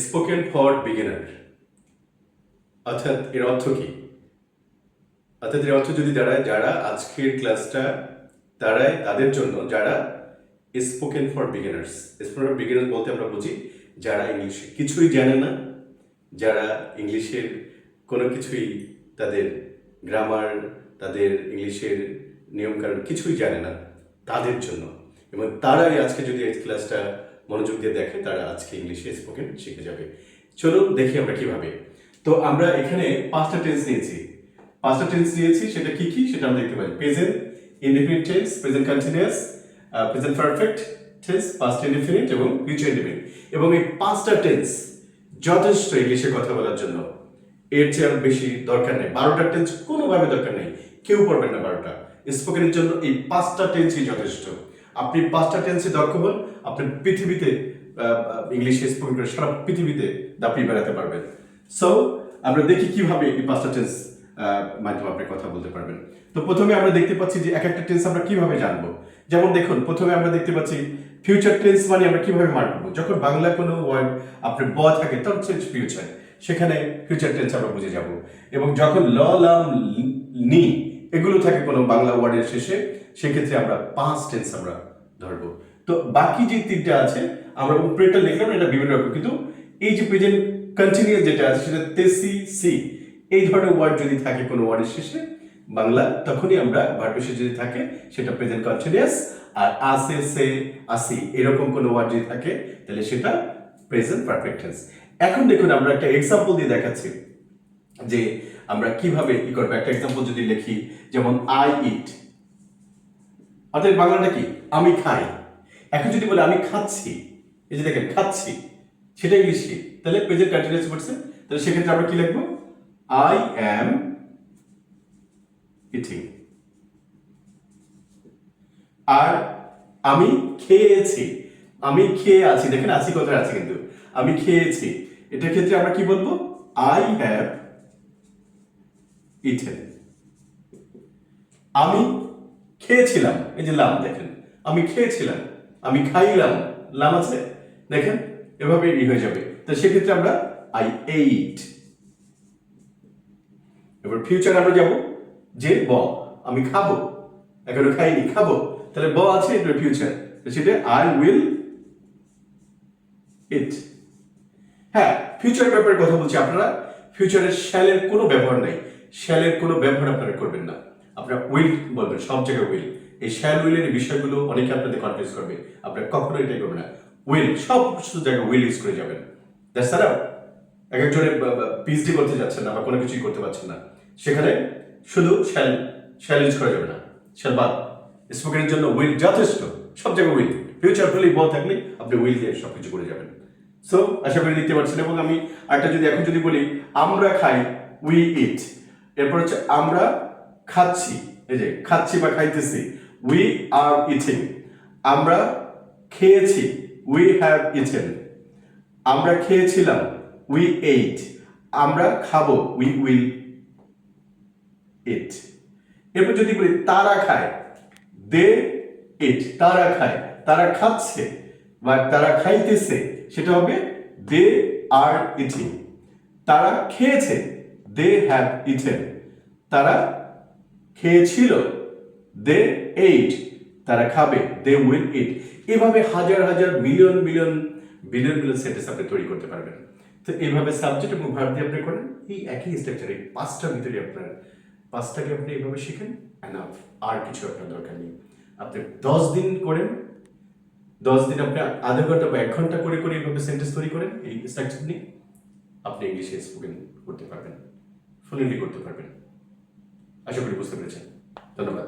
Spoken for beginner অর্থাৎ এর অর্থ কি? অর্থাৎ এর অর্থ যদি দাঁড়ায় যারা আজকের ক্লাসটা তাদের জন্য যারা spoken for beginners. Spoken for beginners বলতে আমরা বুঝি যারা ইংলিশে কিছুই জানে না, যারা ইংলিশের কোনো কিছুই তাদের গ্রামার, তাদের ইংলিশের নিয়মকানুন কিছুই জানে না, তাদের জন্য। এবং তারাই আজকে যদি এই ক্লাসটা মনোযোগ দিয়ে দেখে তারা আজকে ইংলিশে স্পোকেন শিখে যাবে। চলুন দেখি আমরা কিভাবে। তো আমরা এখানে পাঁচটা টেন্স নিয়েছি, সেটা কি কি সেটা আমরা দেখতে পাই। Present indefinite tense, present continuous, present perfect tense, past indefinite এবং ফিউচার ইনডিফিনিট। এবং এই পাঁচটা টেন্স যথেষ্ট ইংলিশে কথা বলার জন্য। এর চেয়ে আর বেশি দরকার নেই। 12টা টেন্স কোনোভাবে দরকার নেই, কেউ পড়বেন না 12টা। স্পোকেনের জন্য এই পাঁচটা টেন্সই যথেষ্ট। আপনি পাঁচটা টেন্সে দক্ষ হন, আপনি পৃথিবীতে ইংলিশে স্পোকেন করে সারা পৃথিবীতে দাপিয়ে বেড়াতে পারবেন। সো আমরা দেখি কিভাবে এই পাঁচটা টেন্স মাধ্যমে আপনি কথা বলতে পারবেন। তো প্রথমে আমরা দেখতে পাচ্ছি যে এক একটা টেন্স আমরা কিভাবে জানবো। যেমন দেখুন, প্রথমে আমরা দেখতে পাচ্ছি ফিউচার টেন্স মানে আমরা কিভাবে মানবো। যখন বাংলা কোনো ওয়ার্ড আপনার ব থাকে তখন হচ্ছে ফিউচার, সেখানে ফিউচার টেন্স আমরা বুঝে যাব। এবং যখন ল, লাম, নি এগুলো থাকে কোনো বাংলা ওয়ার্ডের শেষে, সেক্ষেত্রে আমরা পাস্ট টেন্স আমরা ধরবো। তো বাকি যে তিনটা আছে আমরা উপরেটা লিখলাম, এটা বিভিন্ন রকম, কিন্তু এই যে প্রেজেন্ট কন্টিনিউয়াস যেটা আছে সেটা তেসি সি এই ধরনের ওয়ার্ড যদি থাকে কোনো ওয়ার্ডের শেষে বাংলা, তখনই আমরা ভার্বের শেষে যদি থাকে সেটা প্রেজেন্ট কন্টিনিউয়াস। আর আসে, সে, আসি এরকম কোনো ওয়ার্ড যদি থাকে তাহলে সেটা প্রেজেন্ট পারফেক্ট টেন্স। এখন দেখুন আমরা একটা এক্সাম্পল দিয়ে দেখাচ্ছি যে আমরা কিভাবে কি করবো। একটা এক্সাম্পল যদি লিখি, যেমন আই ইট, অর্থাৎ বাংলাটা কি আমি খাই। এখন যদি বলে আমি খাচ্ছি, এই যে দেখেন খাচ্ছি, সেটা ইংলিশ কি? তাহলে প্রেজেন্ট কন্টিনিউয়াস করছে, তাহলে সেক্ষেত্রে আমরা কি লিখবো? I am eating. আর আমি খেয়েছি, আমি খেয়ে আছি, দেখেন আছি কোথায় আছে, কিন্তু আমি খেয়েছি, এটার ক্ষেত্রে আমরা কি বলবো? I have eaten. আমি খেয়েছিলাম, এই যে লাম দেখেন, আমি খেয়েছিলাম, আমি খাইলাম, লাম আছে দেখেন, এভাবে হয়ে যাবে। তো সেক্ষেত্রে আমরা আই এইট। এবার ফিউচার আমরা যাব যে ব, আমি খাবো, এখনো খাইনি, খাবো, তাহলে ব আছে, এটা ফিউচার, সেটা আই উইল ইট। হ্যাঁ, ফিউচারের ব্যাপারে কথা বলছি। আপনারা ফিউচারের শ্যালের কোনো ব্যবহার নাই, শ্যালের কোনো ব্যবহার আপনারা করবেন না, আপনারা উইল বলবেন সব জায়গায় উইল। এই শ্যাল উইলের বিষয়গুলো অনেকে আপনাদের কনফিউজ করবে, আপনারা কখনো এটাই করবেন না। উইল সব জায়গায় উইল ইউজ করে যাবেন। তাছাড়াও এক একজনের পিএইচডি করতে যাচ্ছেন না বা কোনো কিছুই করতে পারছেন না, সেখানে শুধু শ্যাল ইউজ করা যাবে না, শ্যাল বাদ। স্পোকেনের জন্য উইল যথেষ্ট, সব জায়গায় উইল। ফিউচার হলেই বল থাকলে আপনি উইল দিয়ে সব কিছু করে যাবেন। সো আশা করি দেখতে পাচ্ছেন। এবং আমি একটা যদি এখন যদি বলি আমরা খাই, উই ইট, এরপর হচ্ছে আমরা খাচ্ছি, এই যে খাচ্ছি বা খাইতেছি, উই আর ইটিং। আমরা খেয়েছি, উই হ্যাভ ইটেন। আমরা খেয়েছিলাম, উই এইট। আমরা খাবো, উই উইল ইট। এরপর যদি বলি তারা খায়, দে ইট। তারা খায়, তারা খাচ্ছে বা তারা খাইতেছে, সেটা হবে দে আর ইটিং। তারা খেয়েছে, দে হ্যাভ ইটেন। তারা খেয়েছিল, দে এইট। তারা খাবে, দে উইল ইট। এভাবে হাজার হাজার million million billion billion sentence আপনি তৈরি করতে পারবেন। তো এইভাবে সাবজেক্ট এবং ভার্ব দিয়ে আপনি করেন, এই একই স্ট্রাকচারে পাঁচটার ভিতরে আপনার পাঁচটাকে আপনি এইভাবে শিখেন, এনাফ। আর কিছু আপনার দরকার নেই। আপনি 10 দিন করেন, 10 দিন আপনি আধা ঘন্টা বা 1 ঘন্টা করে করে এইভাবে সেন্টেন্স তৈরি করেন, এই স্ট্রাকচার নিয়ে আপনি ইংলিশে স্পোকেন করতে পারবেন, ফ্লুয়েন্টলি করতে পারবেন। আশা করি বুঝতে পেরেছেন। ধন্যবাদ।